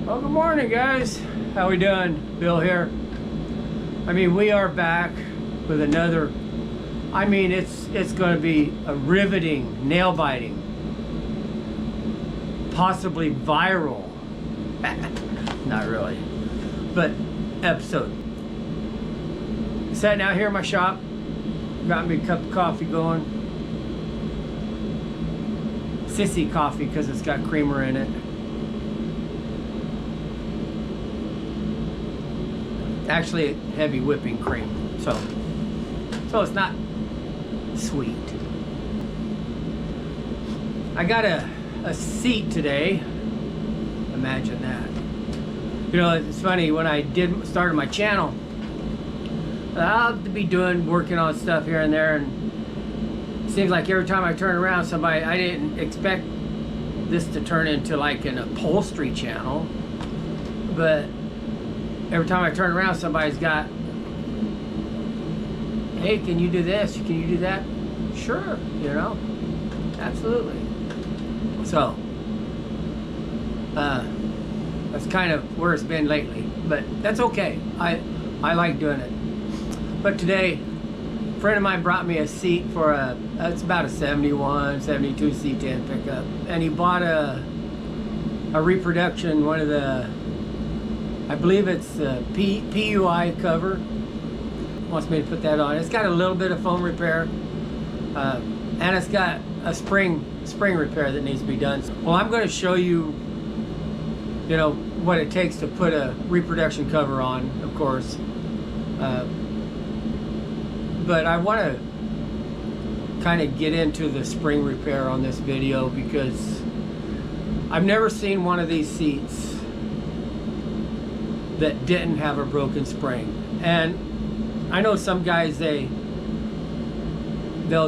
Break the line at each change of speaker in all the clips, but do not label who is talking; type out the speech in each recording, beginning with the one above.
Well, good morning, guys. How we doing? Bill here. I mean, we are back with another. I mean, it's going to be a riveting, nail-biting, possibly viral. Not really, but episode. Sitting out here in my shop, got me a cup of coffee going. Sissy coffee because it's got creamer in it. Actually heavy whipping cream, so it's not sweet. I got a seat today. Imagine that. You know, it's funny, when I started my channel, I'll be working on stuff here and there, and it seems like every time I turn around, I didn't expect this to turn into like an upholstery channel, but every time I turn around, somebody's got, hey, can you do this? Can you do that? Sure, you know, absolutely. So, that's kind of where it's been lately, but that's okay. I like doing it. But today, a friend of mine brought me a seat for it's about a 71, 72 C10 pickup. And he bought a Reproduction, one of the, I believe it's the PUI cover. Wants me to put that on. It's got a little bit of foam repair, and it's got a spring repair that needs to be done. Well, I'm going to show you, you know, what it takes to put a Reproduction cover on, of course. But I want to kind of get into the spring repair on this video because I've never seen one of these seats that didn't have a broken spring. And I know some guys, they'll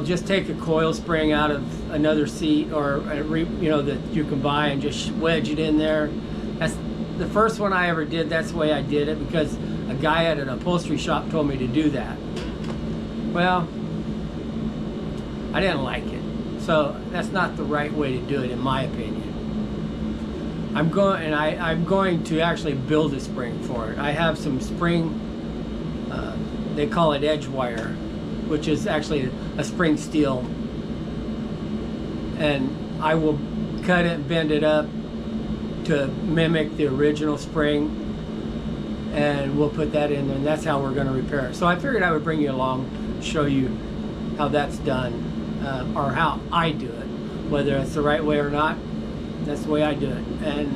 just take a coil spring out of another seat, or you know, that you can buy, and just wedge it in there. That's the first one I ever did. That's the way I did it, because a guy at an upholstery shop told me to do that. Well, I didn't like it, so that's not the right way to do it, in my opinion. I'm going to actually build a spring for it. I have some spring, they call it edge wire, which is actually a spring steel, and I will cut it and bend it up to mimic the original spring, and we'll put that in there, and that's how we're going to repair it. So I figured I would bring you along, show you how that's done, or how I do it. Whether it's the right way or not, that's the way I do it, and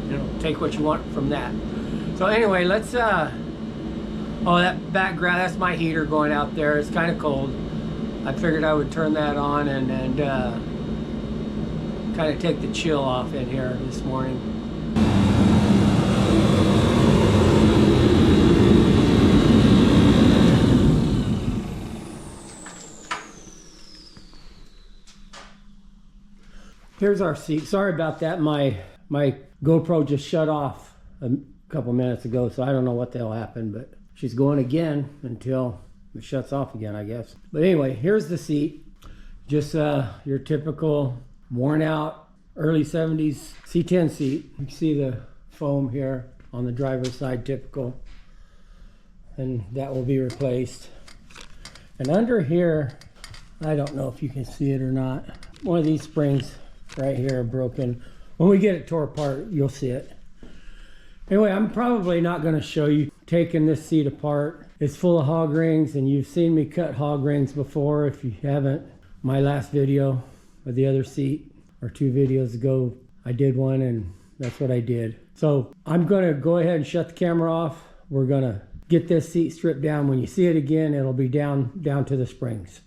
you know, take what you want from that. So anyway, let's oh, that background, that's my heater going out there. It's kind of cold. I figured I would turn that on and kind of take the chill off in here this morning. Here's our seat. Sorry about that. My GoPro just shut off a couple minutes ago, so I don't know what the hell happened, but she's going again until it shuts off again, I guess. But anyway, here's the seat. Just your typical worn out early 70s C10 seat. You can see the foam here on the driver's side, typical. And that will be replaced. And under here, I don't know if you can see it or not, one of these springs right here broken. When we get it tore apart, you'll see it. Anyway, I'm probably not going to show you taking this seat apart. It's full of hog rings, and you've seen me cut hog rings before. If you haven't, my last video of the other seat, or 2 videos ago, I did one, and that's what I did. So I'm going to go ahead and shut the camera off. We're going to get this seat stripped down. When you see it again, it'll be down to the springs.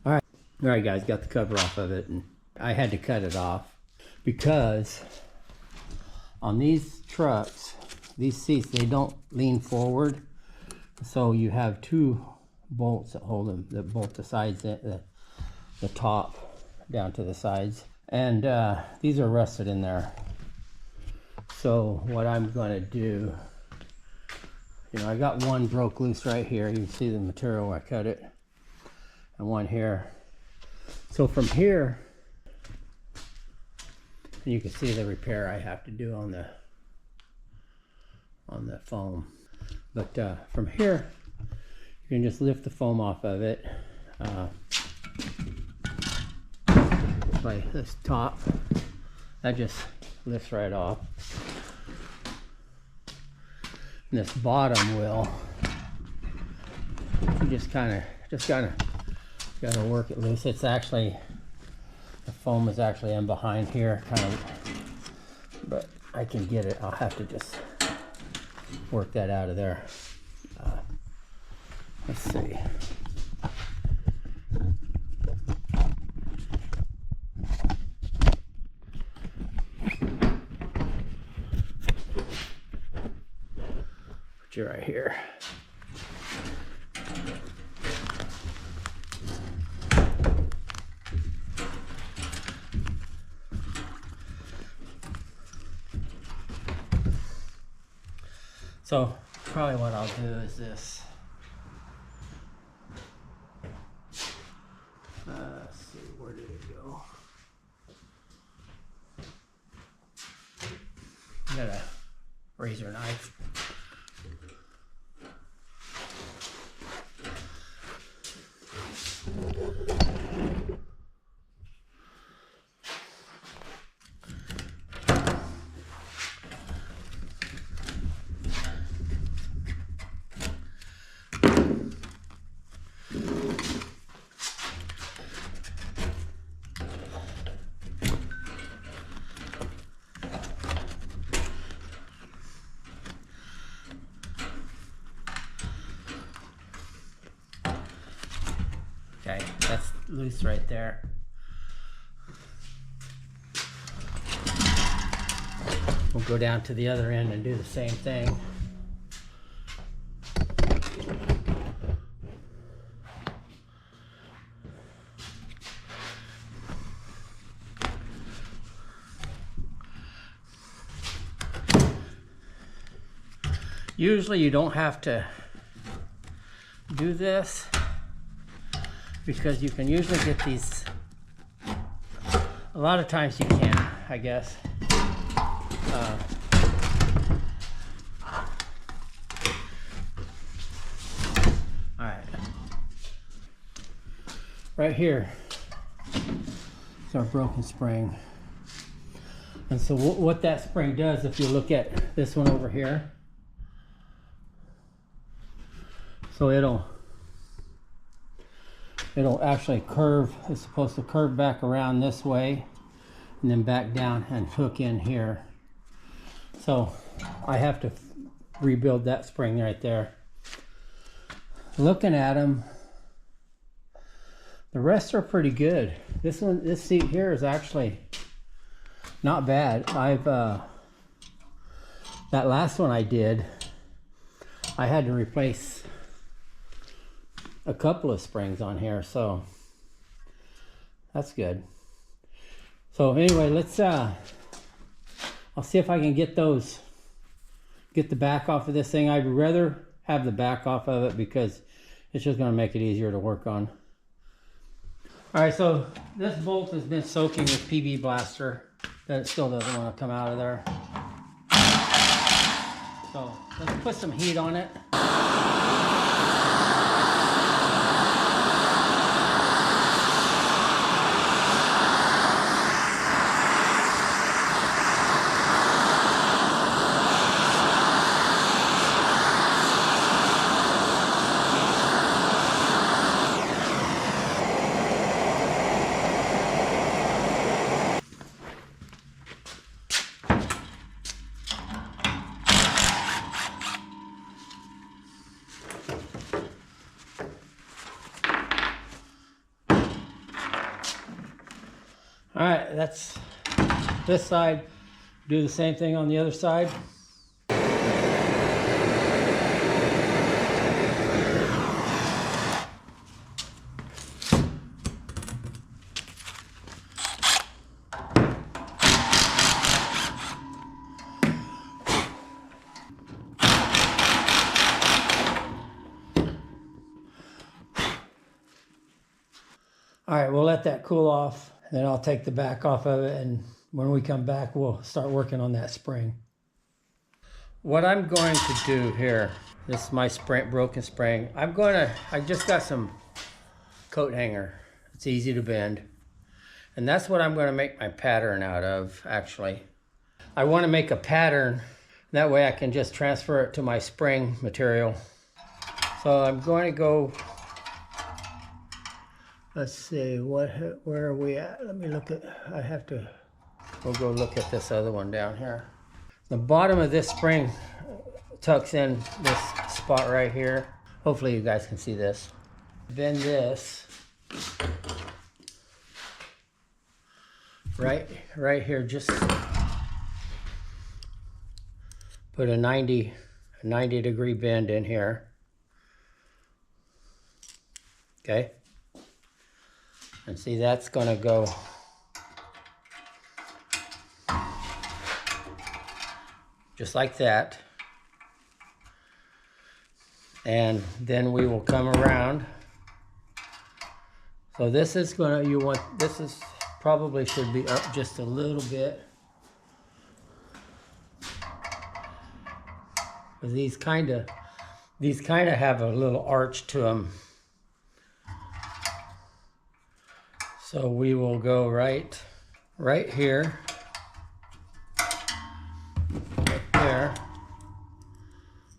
All right, guys, got the cover off of it, and I had to cut it off because on these trucks, these seats, they don't lean forward. So you have 2 bolts that hold them, that bolt the sides, the top down to the sides. And these are rusted in there. So what I'm gonna do, you know, I got one broke loose right here. You can see the material where I cut it, and one here. So from here And you can see the repair I have to do on the foam. But from here, you can just lift the foam off of it. By this top, that just lifts right off. And this bottom will, you just kind of gotta work it loose. It's actually, the foam is actually in behind here, kind of, but I can get it. I'll have to just work that out of there. Let's see. Put you right here. So probably what I'll do is this. Let's see, where did it go? I got a razor knife. Okay, that's loose right there. We'll go down to the other end and do the same thing. Usually you don't have to do this, because you can usually get these, a lot of times you can, I guess. Alright. Right here is our broken spring. And so what that spring does, if you look at this one over here, so it'll actually curve. It's supposed to curve back around this way and then back down and hook in here. So I have to rebuild that spring right there. Looking at them, the rest are pretty good. This seat here is actually not bad. That last one I did, I had to replace a couple of springs on here, so that's good. So anyway, let's I'll see if I can get the back off of this thing. I'd rather have the back off of it because it's just going to make it easier to work on. All right, so this bolt has been soaking with PB Blaster, that it still doesn't want to come out of there. So let's put some heat on it. All right, that's this side. Do the same thing on the other side. All right, we'll let that cool off. Then I'll take the back off of it and when we come back, we'll start working on that spring. What I'm going to do here, this is my spring, broken spring. I just got some coat hanger. It's easy to bend. And that's what I'm going to make my pattern out of, actually. I want to make a pattern. That way I can just transfer it to my spring material. So I'm going to go, let's see, where are we at? Let me look at, we'll go look at this other one down here. The bottom of this spring tucks in this spot right here. Hopefully you guys can see this. Bend this right here, just put a 90 degree bend in here. Okay, and see, that's gonna go just like that, and then we will come around. So this is gonna, this is probably should be up just a little bit. These kind of have a little arch to them. So we will go right here, right there.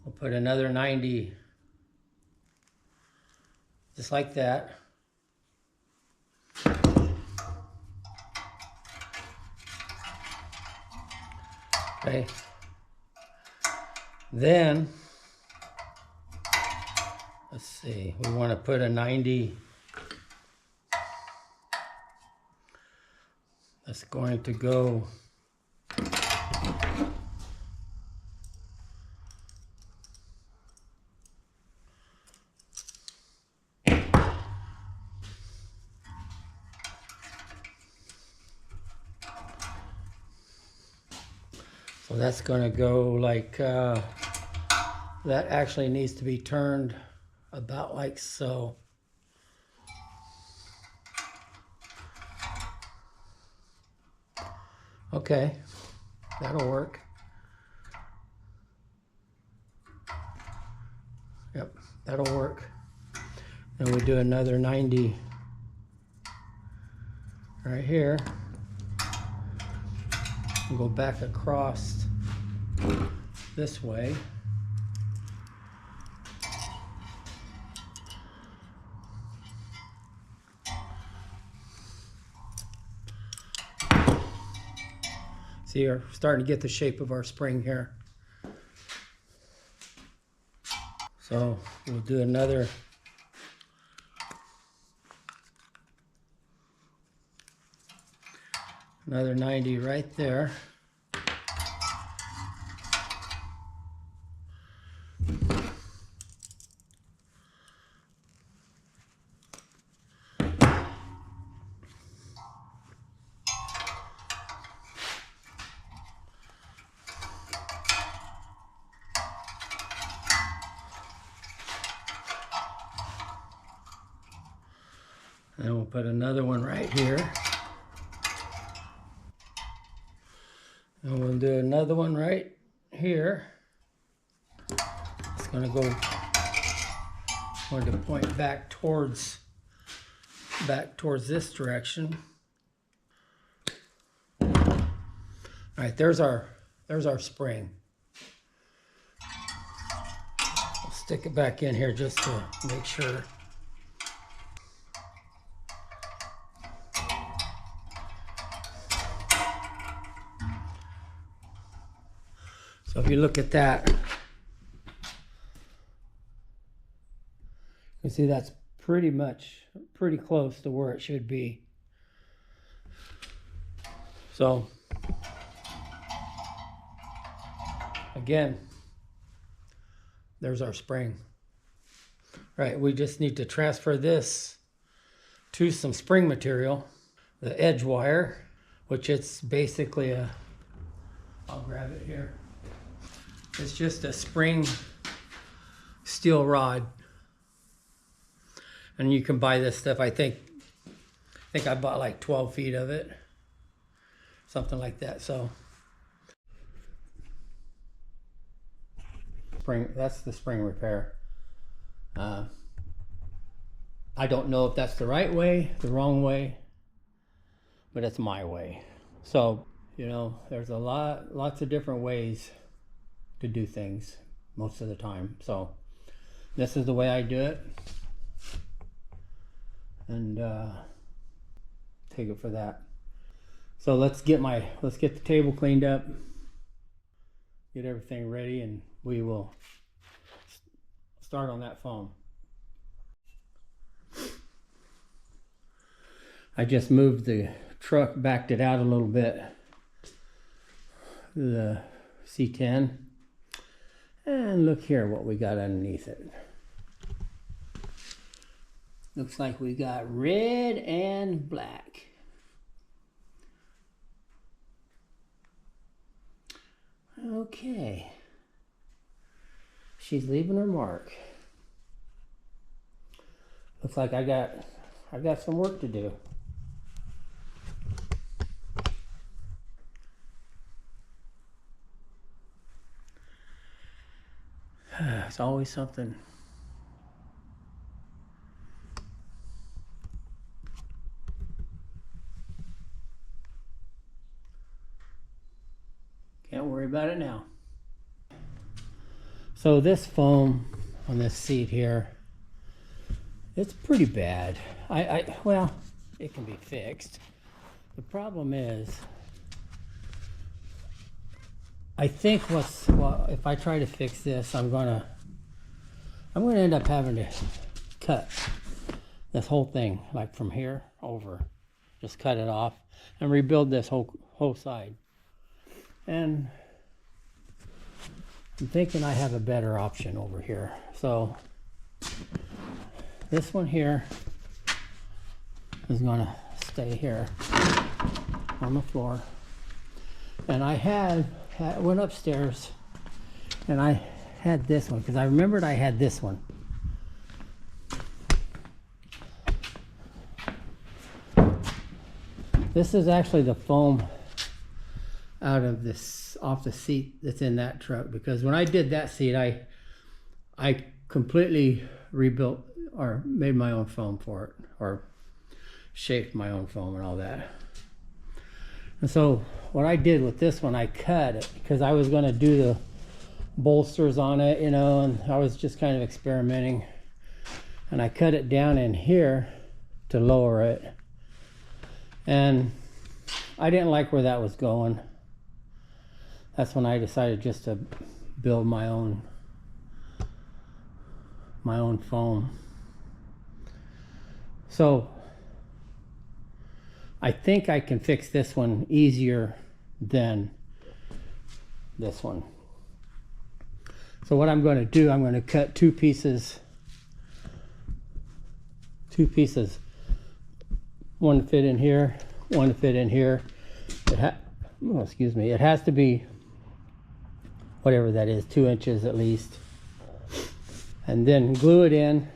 We'll put another 90, just like that. Okay. Then, let's see, we want to put a 90. That's going to go so that's going to go like that actually needs to be turned about like so. Okay, that'll work. Yep, that'll work. And we do another 90 right here. And go back across this way. See, you're starting to get the shape of our spring here. So we'll do another another 90 right there. And we'll put another one right here. And we'll do another one right here. It's going to point back towards this direction. All right, there's our spring. I'll stick it back in here just to make sure. So if you look at that, you can see that's pretty close to where it should be. So again, there's our spring. Right, we just need to transfer this to some spring material, the edge wire, which it's basically I'll grab it here. It's just a spring steel rod. And you can buy this stuff. I think I bought like 12 feet of it. something like that. So that's the spring repair. I don't know if that's the right way, the wrong way, but it's my way. So, you know, there's lots of different ways to do things most of the time. So this is the way I do it, and take it for that. So let's get the table cleaned up, get everything ready, and we will start on that foam. I just moved the truck, backed it out a little bit, the C10, and look here what we got underneath it. Looks like we got red and black. Okay, she's leaving her mark. Looks like I got some work to do. It's always something. Can't worry about it now. So this foam on this seat here, it's pretty bad. Well, it can be fixed. The problem is, I think if I try to fix this, I'm gonna end up having to cut this whole thing, like from here over, just cut it off and rebuild this whole side. And I'm thinking I have a better option over here. So this one here is gonna stay here on the floor. And I went upstairs and I had this one because I remembered I had this one. This is actually the foam off the seat that's in that truck, because when I did that seat, I completely rebuilt or made my own foam for it, or shaped my own foam and all that. And so what I did with this one, I cut it because I was going to do the bolsters on it, you know, and I was just kind of experimenting. And I cut it down in here to lower it. And I didn't like where that was going. That's when I decided just to build my own foam. So I think I can fix this one easier than this one. So what I'm going to do, I'm going to cut two pieces, one to fit in here, one to fit in here. Excuse me, it has to be whatever that is, 2 inches at least, and then glue it in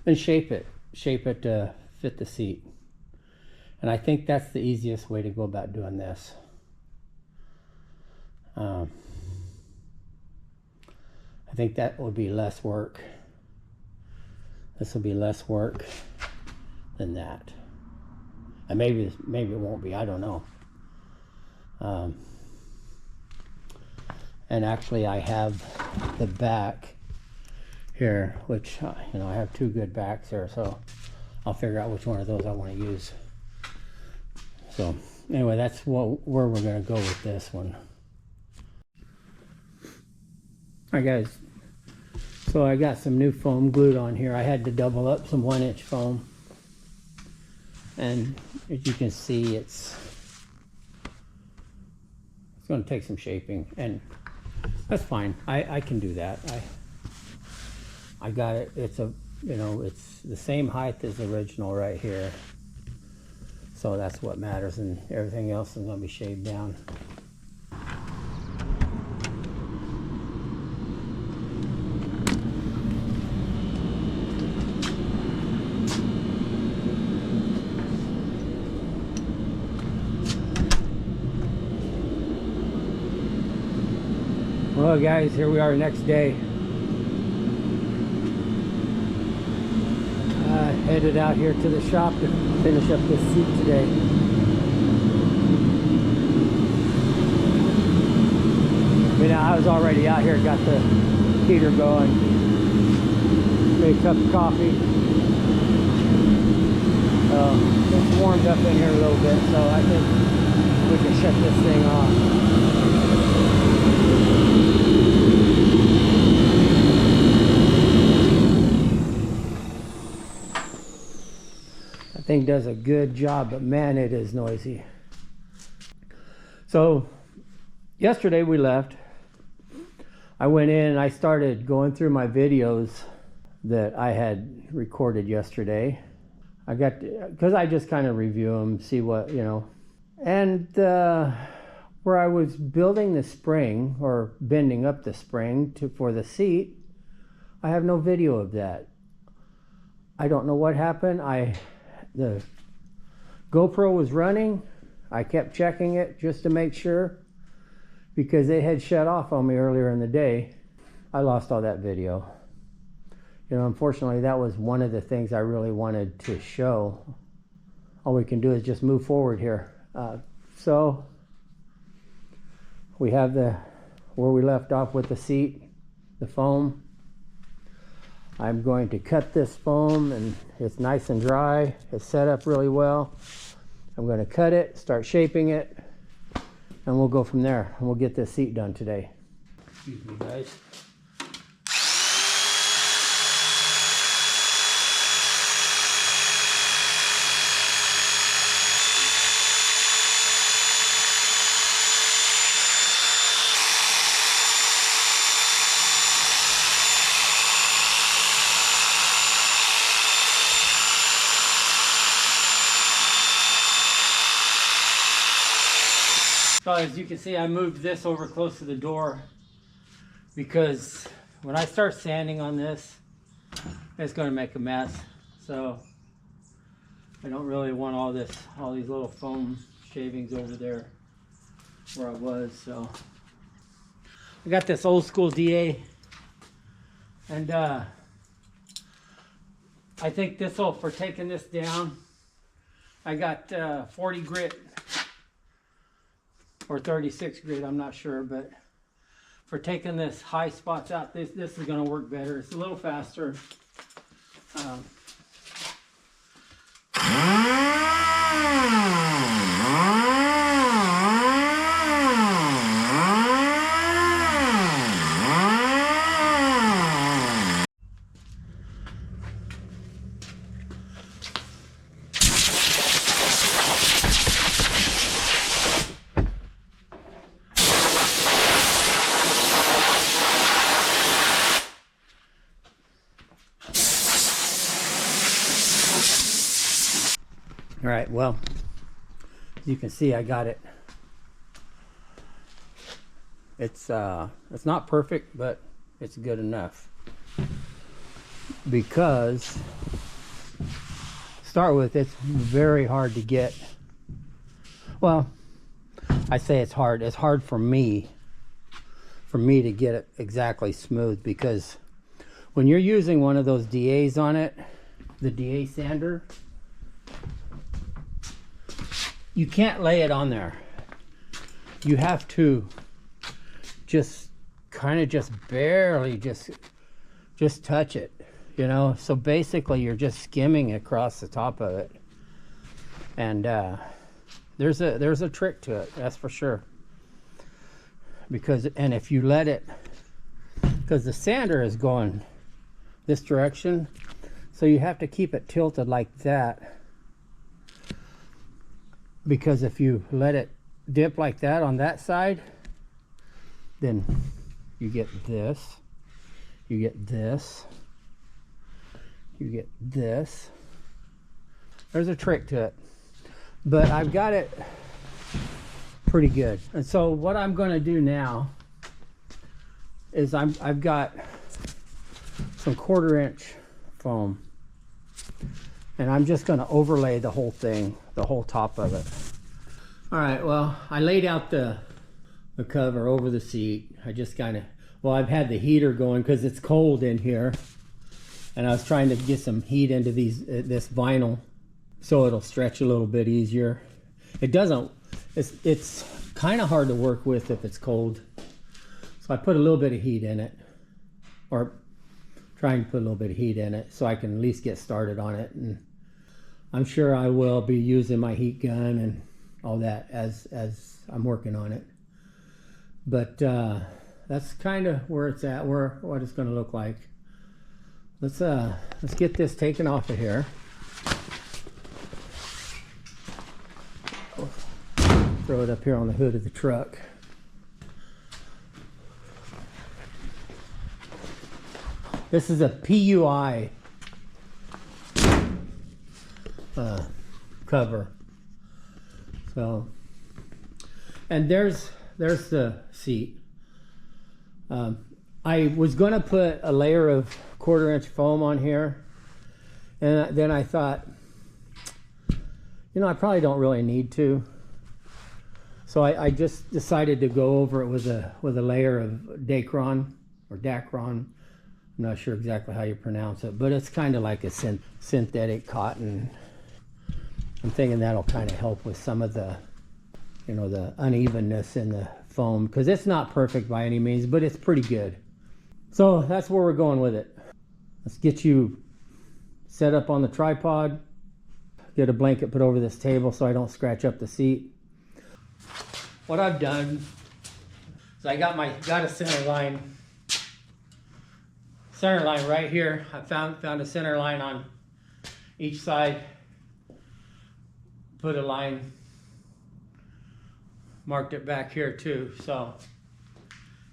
and shape it to fit the seat. And I think that's the easiest way to go about doing this. I think that would be less work. This will be less work than that. And maybe it won't be, I don't know. And actually I have the back here, which, you know, I have two good backs here, so I'll figure out which one of those I want to use. So anyway, that's where we're going to go with this one. Alright guys, so I got some new foam glued on here. I had to double up some 1-inch foam, and as you can see, it's going to take some shaping, and that's fine. I can do that. I got it. It's it's the same height as the original right here. So that's what matters, and everything else is going to be shaved down. Well guys, here we are next day. Headed out here to the shop to finish up this seat today. You know, I was already out here, got the heater going, made a cup of coffee. It's warmed up in here a little bit, so I think we can shut this thing off. That thing does a good job, but man, it is noisy. So yesterday we left. I went in and I started going through my videos that I had recorded yesterday. I got, because I just kind of review them, see what, you know. And where I was building the spring or bending up the spring for the seat, I have no video of that. I don't know what happened. The GoPro was running. I kept checking it just to make sure, because it had shut off on me earlier in the day. I lost all that video. You know, unfortunately, that was one of the things I really wanted to show. All we can do is just move forward here. So we have where we left off with the seat, the foam. I'm going to cut this foam, and it's nice and dry. It's set up really well. I'm going to cut it, start shaping it, and we'll go from there. And we'll get this seat done today. Excuse me, guys. So as you can see, I moved this over close to the door because when I start sanding on this, it's going to make a mess. So I don't really want all these little foam shavings over there where I was. So I got this old school DA, and I think this will, for taking this down, I got 40 grit. Or 36 grit, I'm not sure, but for taking this high spots out, this is going to work better. It's a little faster. All right, well, as you can see, I got it. It's not perfect, but it's good enough. Because, to start with, it's very hard to get. Well, I say it's hard. It's hard for me to get it exactly smooth, because when you're using one of those DAs on it, the DA sander, you can't lay it on there. You have to just kind of just barely just touch it, you know. So basically you're just skimming across the top of it, and there's a trick to it, that's for sure. Because, and if you let it, because the sander is going this direction, so you have to keep it tilted like that. Because if you let it dip like that on that side, then you get this, you get this, you get this. There's a trick to it, but I've got it pretty good. And so what I'm going to do now is I've got some 1/4 inch foam, and I'm just going to overlay the whole thing, the whole top of it. All right, well, I laid out the cover over the seat. I just kind of, Well, I've had the heater going because it's cold in here, and I was trying to get some heat into this vinyl so it'll stretch a little bit easier. It doesn't. It's kind of hard to work with if it's cold. So I put a little bit of heat in it, or trying to put a little bit of heat in it so I can at least get started on it. And I'm sure I will be using my heat gun and all that as I'm working on it. But that's kind of where it's at, what it's going to look like. Let's get this taken off of here. Throw it up here on the hood of the truck. This is a PUI cover. So, and there's the seat. I was going to put a layer of 1/4 inch foam on here, and then I thought, you know, I probably don't really need to. So I just decided to go over it with a layer of Dacron or Dacron. I'm not sure exactly how you pronounce it, but it's kind of like a synthetic cotton. I'm thinking that'll kind of help with some of the, you know, the unevenness in the foam, because it's not perfect by any means, but it's pretty good. So that's where we're going with it. Let's get you set up on the tripod. Get a blanket put over this table so I don't scratch up the seat. What I've done is I got a center line right here. I found a center line on each side. Put a line, marked it back here too. So,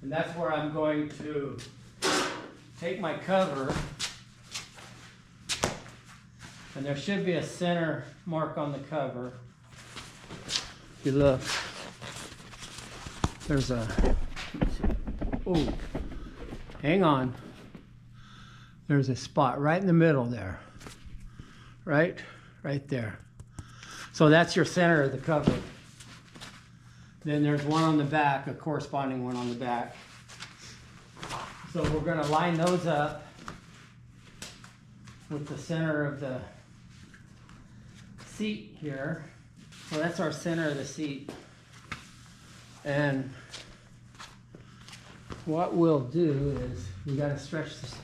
and that's where I'm going to take my cover, and there should be a center mark on the cover. If you look, there's a, oh, hang on. There's a spot right in the middle there. Right there. So that's your center of the cover. Then there's one on the back, a corresponding one on the back. So we're going to line those up with the center of the seat here. So that's our center of the seat. And what we'll do is we got to stretch this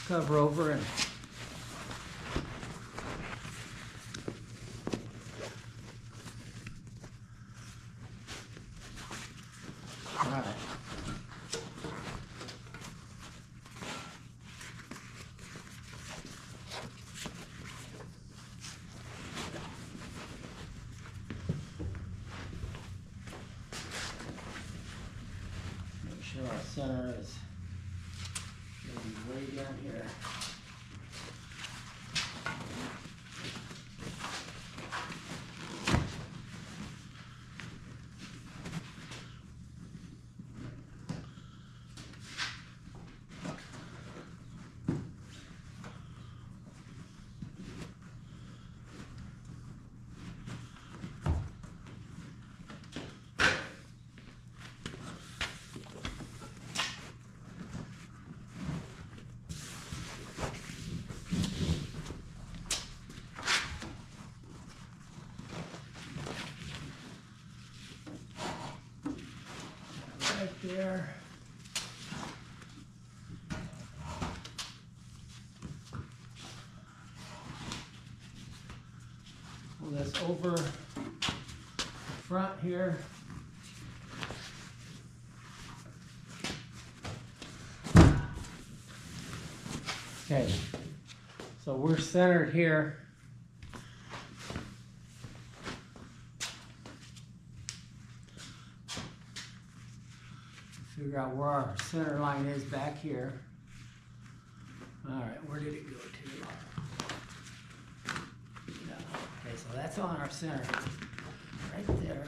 cover over and all right. Make sure our center is way down here. There. Pull this over the front here. Okay, so we're centered here. Figure out where our center line is back here. All right, where did it go to? No. Okay, so that's on our center, right there.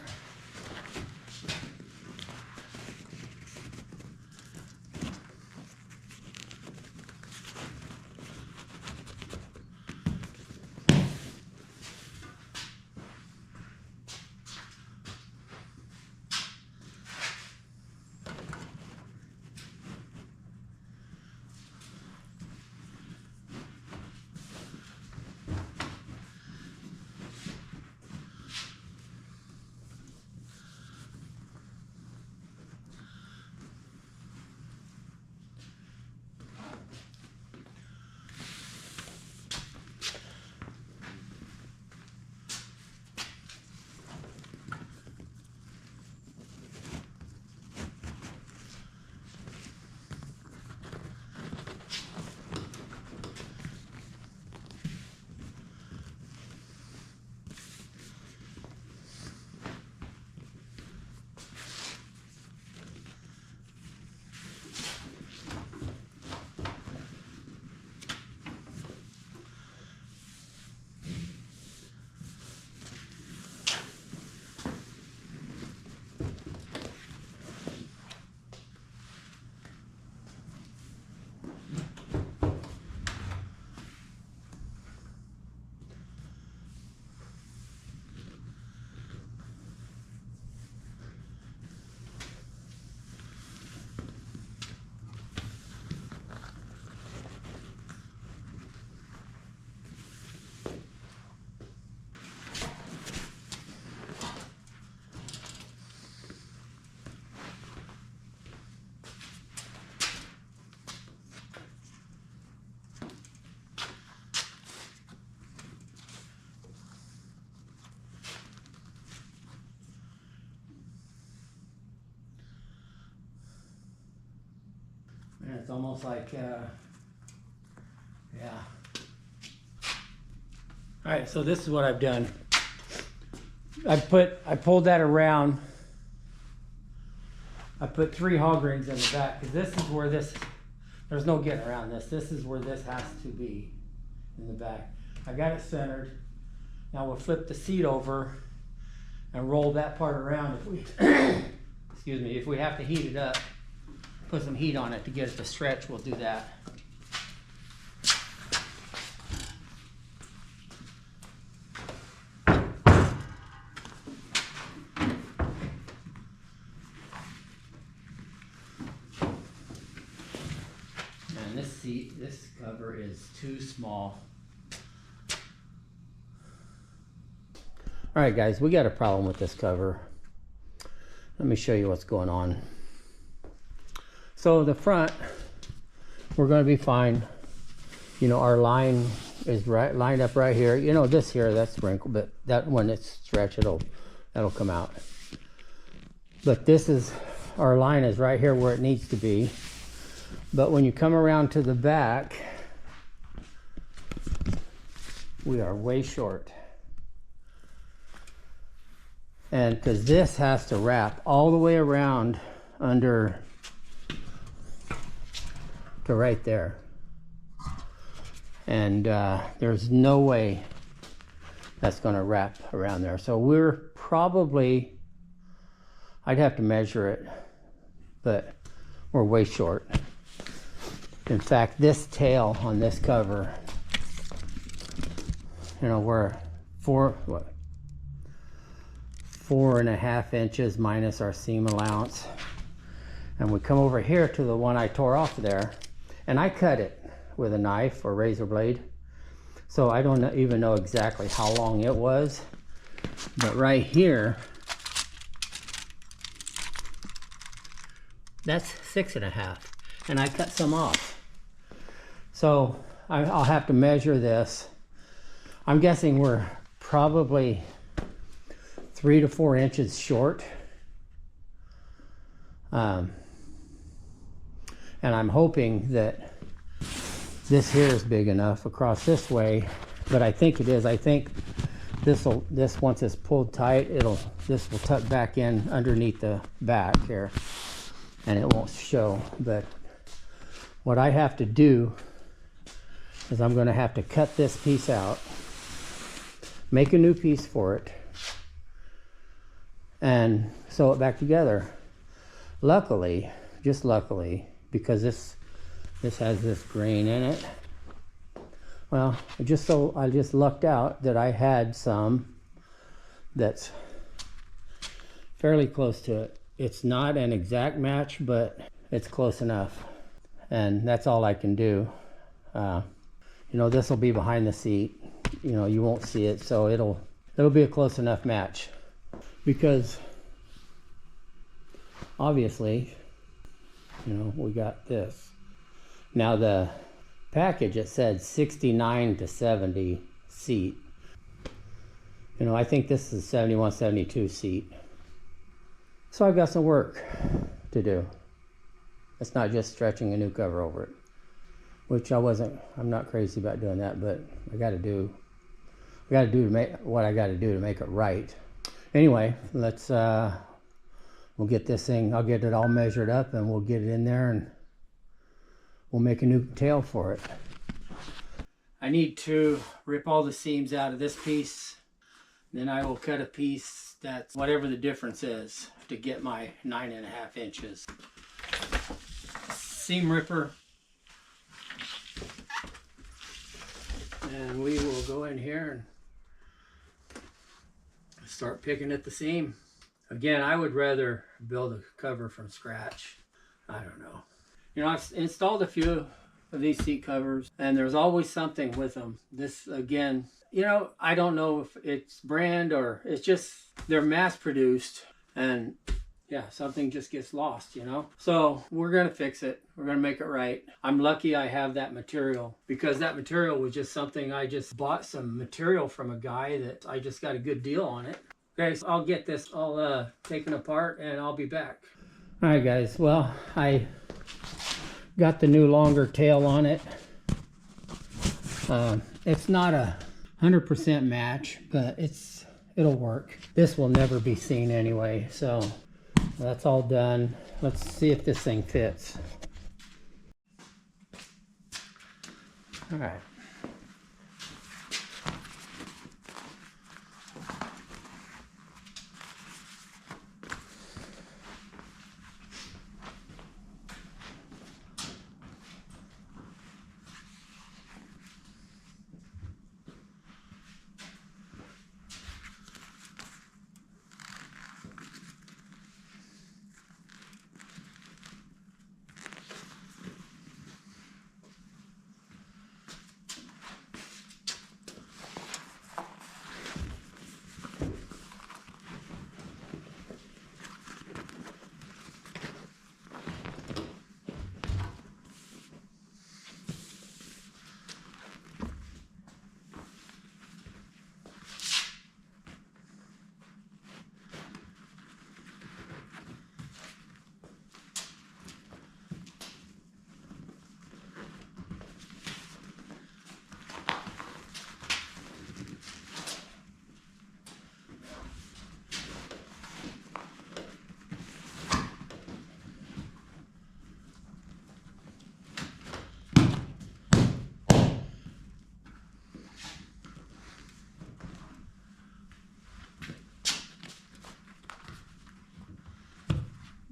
It's almost like, yeah. All right, so this is what I've done. I pulled that around. I put 3 hog rings in the back, because this is where there's no getting around this. This is where this has to be, in the back. I got it centered. Now we'll flip the seat over and roll that part around. If we, excuse me, if we have to heat it up, put some heat on it to get it to stretch, we'll do that. And this cover is too small. All right, guys, we got a problem with this cover. Let me show you what's going on. So the front, we're going to be fine. You know, our line is lined up right here. You know, this here, that's wrinkled, but that when it's stretched, that'll come out. But this is, our line is right here where it needs to be. But when you come around to the back, we are way short. And because this has to wrap all the way around under to right there. And there's no way that's going to wrap around there. So we're probably, I'd have to measure it, but we're way short. In fact, this tail on this cover, you know, we're 4.5 inches minus our seam allowance. And we come over here to the one I tore off there, and I cut it with a knife or razor blade. So I don't even know exactly how long it was, but right here, that's 6.5, and I cut some off. So I'll have to measure this. I'm guessing we're probably 3 to 4 inches short. And I'm hoping that this here is big enough across this way, but I think it is. I think this once it's pulled tight, this will tuck back in underneath the back here, and it won't show. But what I have to do is I'm going to have to cut this piece out, make a new piece for it, and sew it back together. Luckily, just luckily, because this has this grain in it. Well, I just lucked out that I had some that's fairly close to it. It's not an exact match, but it's close enough. And that's all I can do. You know, this will be behind the seat. You know, you won't see it, so it'll be a close enough match. Because obviously, you know, we got this. Now the package, it said 69 to 70 seat. You know, I think this is 71, 72 seat. So I've got some work to do. It's not just stretching a new cover over it, which I'm not crazy about doing that, but I got to do what I got to do to make it right. Anyway, we'll get this thing, I'll get it all measured up, and we'll get it in there, and we'll make a new tail for it. I need to rip all the seams out of this piece. Then I will cut a piece that's whatever the difference is to get my 9.5 inches. Seam ripper. And we will go in here and start picking at the seam. Again, I would rather build a cover from scratch. I don't know. You know, I've installed a few of these seat covers, and there's always something with them. This, again, you know, I don't know if it's brand or it's just they're mass produced, and yeah, something just gets lost, you know. So we're gonna fix it. We're gonna make it right. I'm lucky I have that material, because that material was just something I just bought some material from a guy that I just got a good deal on it. Okay, so I'll get this all taken apart and I'll be back. All right, guys. Well, I got the new longer tail on it. It's not a 100% match, but it'll work. This will never be seen anyway, so that's all done. Let's see if this thing fits. All right.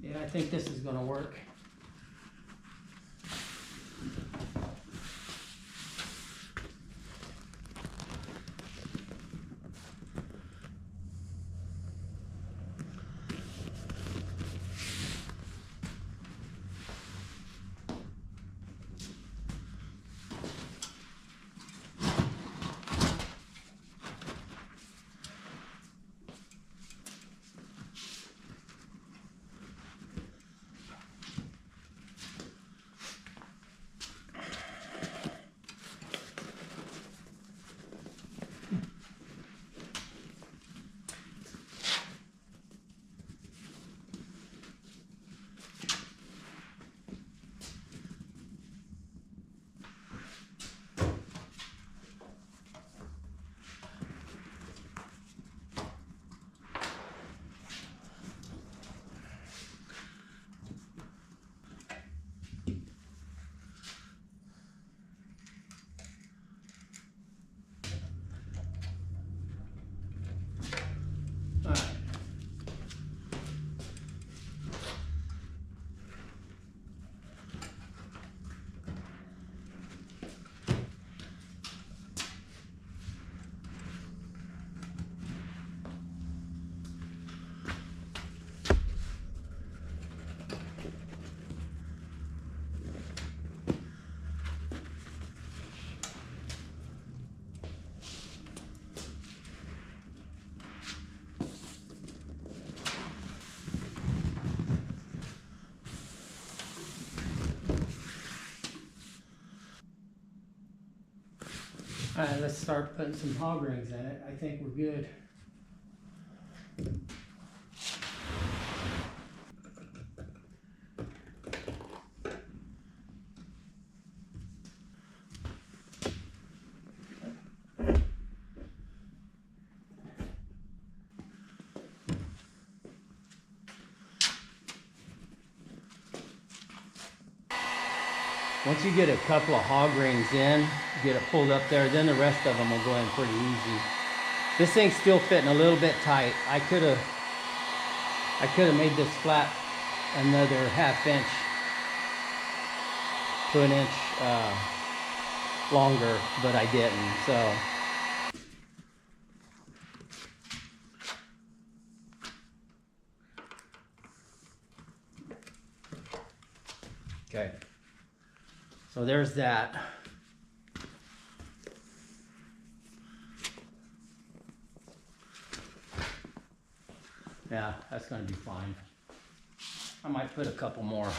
Yeah, I think this is going to work. All right. All right, let's start putting some hog rings in it. I think we're good. Once you get a couple of hog rings in, get it pulled up there, then the rest of them will go in pretty easy. This thing's still fitting a little bit tight. I could have made this flap another ½ inch to an inch longer, but I didn't. So okay. So there's that. Yeah, that's going to be fine. I might put a couple more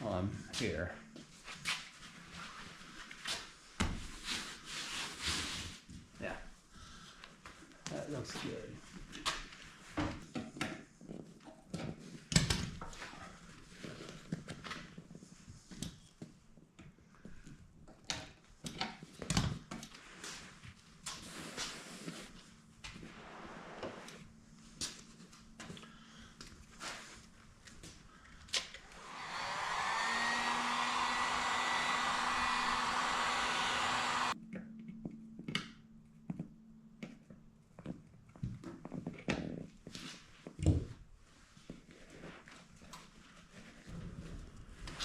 on here. Yeah, that looks good.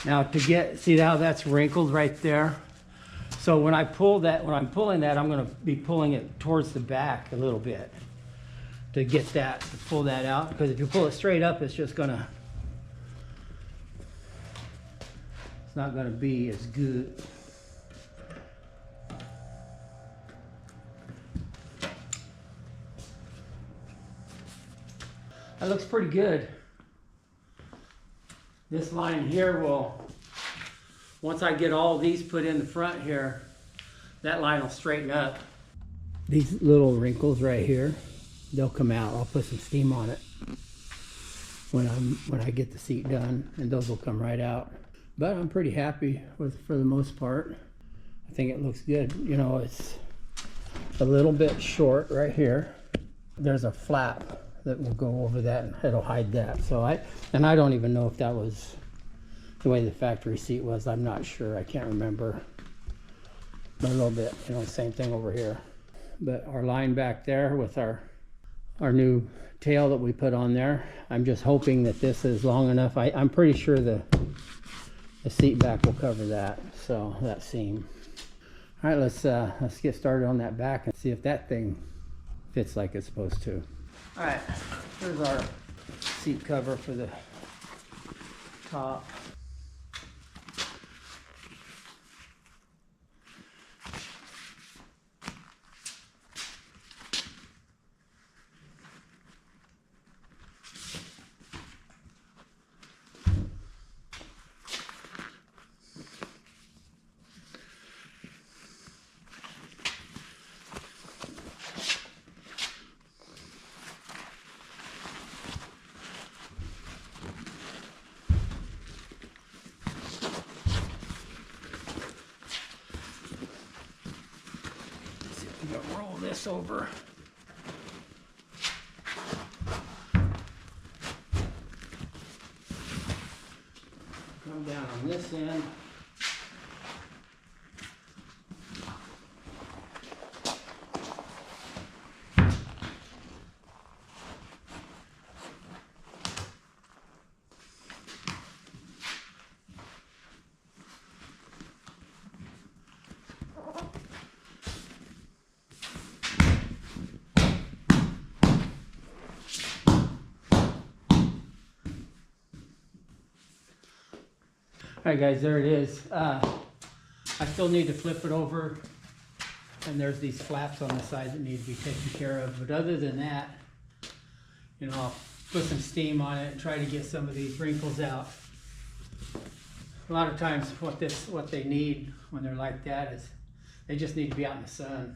Now to get, see how that's wrinkled right there? So when I pull that, when I'm pulling that, I'm gonna be pulling it towards the back a little bit to get that, to pull that out. Because if you pull it straight up, it's just gonna, it's not gonna be as good. That looks pretty good. This line here will, once I get all these put in the front here, that line will straighten up. These little wrinkles right here, they'll come out. I'll put some steam on it when I get the seat done, and those will come right out. But I'm pretty happy with, for the most part. I think it looks good. You know, it's a little bit short right here. There's a flap that will go over that and it'll hide that. So I don't even know if that was the way the factory seat was. I'm not sure. I can't remember. But a little bit, you know, same thing over here. But our line back there with our new tail that we put on there, I'm just hoping that this is long enough. I'm pretty sure the seat back will cover that. So that seam. All right, let's get started on that back and see if that thing fits like it's supposed to. All right, here's our seat cover for the top. Roll this over. Come down on this end. All right, guys, there it is. I still need to flip it over, and there's these flaps on the side that need to be taken care of. But other than that, you know, I'll put some steam on it and try to get some of these wrinkles out. A lot of times what they need when they're like that is they just need to be out in the sun.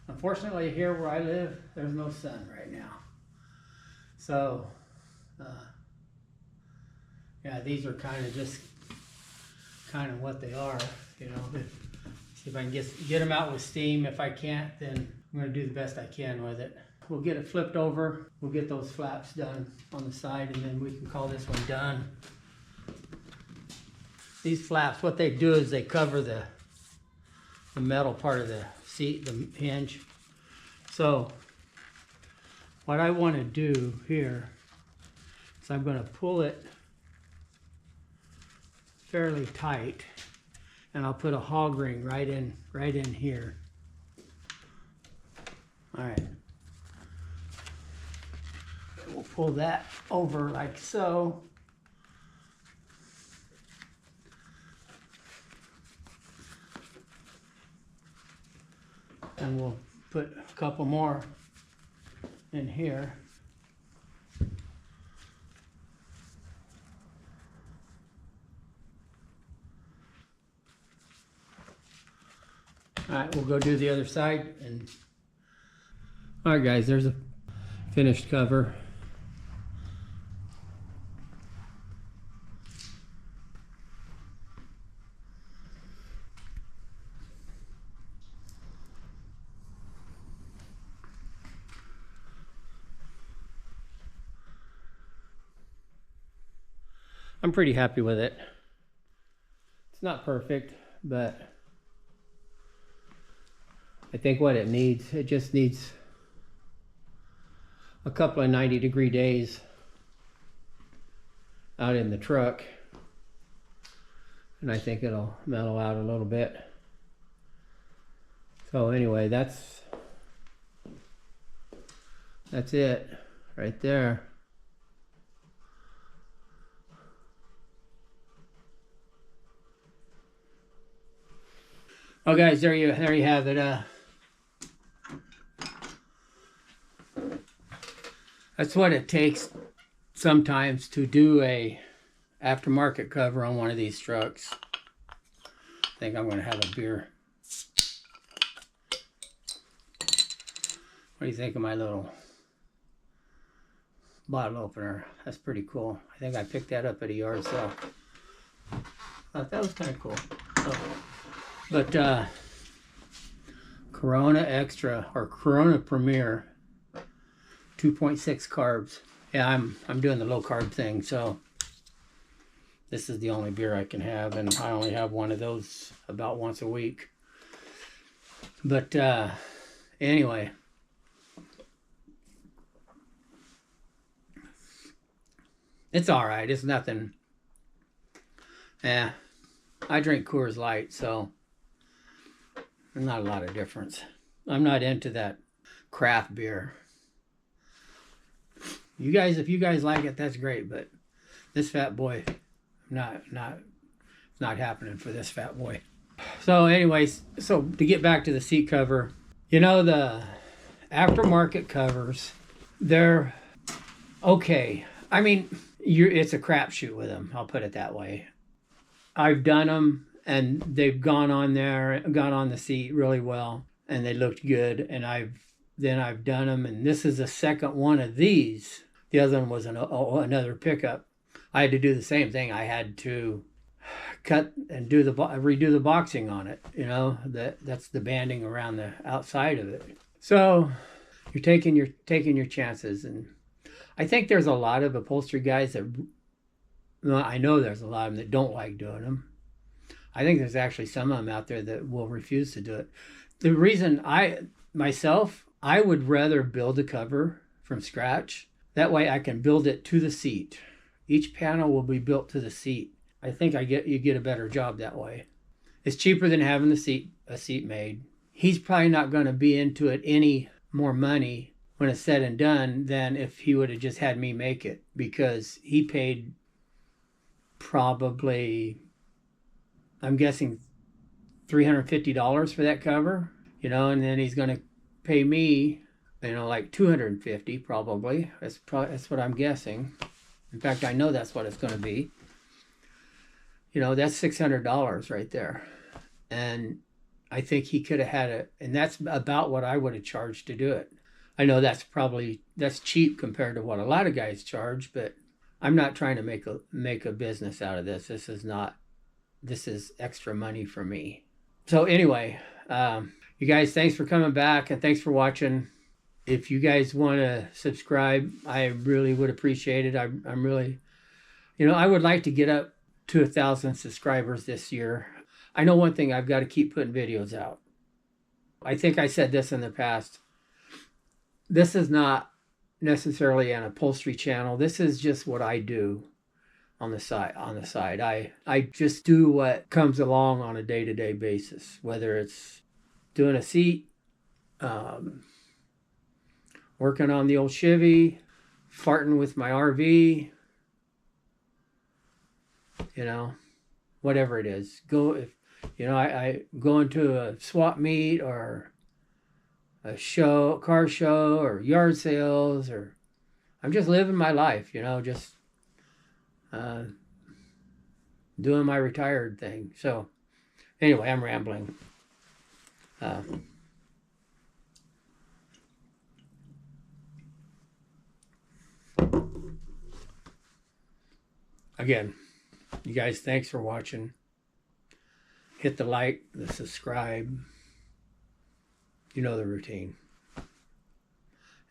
Unfortunately, here where I live, there's no sun right now. So, yeah, these are kind of what they are, you know. See if I can get them out with steam. If I can't, then I'm going to do the best I can with it. We'll get it flipped over. We'll get those flaps done on the side, and then we can call this one done. These flaps, what they do is they cover the metal part of the seat, the hinge. So what I want to do here is I'm going to pull it fairly tight, and I'll put a hog ring right in here. All right, we'll pull that over like so. And we'll put a couple more in here. All right, we'll go do the other side. And all right, guys, there's a finished cover. I'm pretty happy with it. It's not perfect, but I think what it just needs a couple of 90-degree days out in the truck and I think it'll mellow out a little bit. So anyway, that's it right there. Oh guys, there you have it. That's what it takes sometimes to do a aftermarket cover on one of these trucks. I think I'm going to have a beer. What do you think of my little bottle opener? That's pretty cool. I think I picked that up at a yard sale. Thought that was kind of cool. But Corona Extra or Corona Premier, 2.6 carbs. Yeah, I'm doing the low carb thing, so this is the only beer I can have, and I only have one of those about once a week. But anyway, it's all right. It's nothing. I drink Coors Light, so not a lot of difference. I'm not into that craft beer. You guys, if you guys like it, that's great. But this fat boy, it's not happening for this fat boy. So anyways, so to get back to the seat cover, you know, the aftermarket covers, they're okay. I mean, it's a crapshoot with them. I'll put it that way. I've done them, and they've gone on the seat really well, and they looked good. And I've done them, and this is the second one of these. The other one was another pickup. I had to do the same thing. I had to cut and redo the boxing on it. You know, that's the banding around the outside of it. So you're taking your chances, and I think there's a lot of upholstery guys that, well, I know there's a lot of them that don't like doing them. I think there's actually some of them out there that will refuse to do it. The reason I would rather build a cover from scratch. That way I can build it to the seat. Each panel will be built to the seat. I think you get a better job that way. It's cheaper than having a seat made. He's probably not going to be into it any more money when it's said and done than if he would have just had me make it, because he paid probably, I'm guessing, $350 for that cover, you know, and then he's going to pay me, you know, like $250 probably. That's what I'm guessing. In fact, I know that's what it's going to be. You know, that's $600 right there. And I think he could have had it, and that's about what I would have charged to do it. I know that's cheap compared to what a lot of guys charge, but I'm not trying to make a business out of this. This is extra money for me. So anyway, you guys, thanks for coming back, and thanks for watching. If you guys want to subscribe, I really would appreciate it. I'm really, you know, I would like to get up to 1,000 subscribers this year. I know one thing, I've got to keep putting videos out. I think I said this in the past. This is not necessarily an upholstery channel. This is just what I do on the side. I just do what comes along on a day-to-day basis, whether it's doing a seat, working on the old Chevy, farting with my RV, you know, whatever it is. I go into a swap meet or a car show or yard sales, or I'm just living my life, you know, just doing my retired thing. So anyway, I'm rambling. Again, you guys, thanks for watching. Hit the like, the subscribe. You know the routine.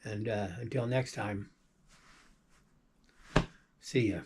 And until next time, see ya.